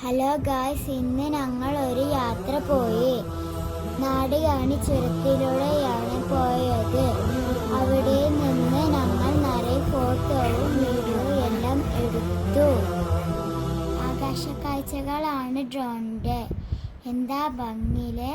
Hello guys, ഇന്ന് ഞങ്ങൾ ഒരു യാത്ര പോയി. നാടുകാണി ചുരത്തിലൂടെയാണ് പോയത്. അവിടെ നിന്ന് ഞങ്ങൾ നിറയെ ഫോട്ടോയും വീഡിയോയും എല്ലാം എടുത്തു. ആകാശ കാഴ്ചകളാണ് ഡ്രോണിൻ്റെ. എന്താ ഭംഗിയിലെ.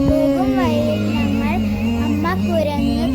പോകും വഴി ഞങ്ങൾ അമ്മ കുരങ്ങ്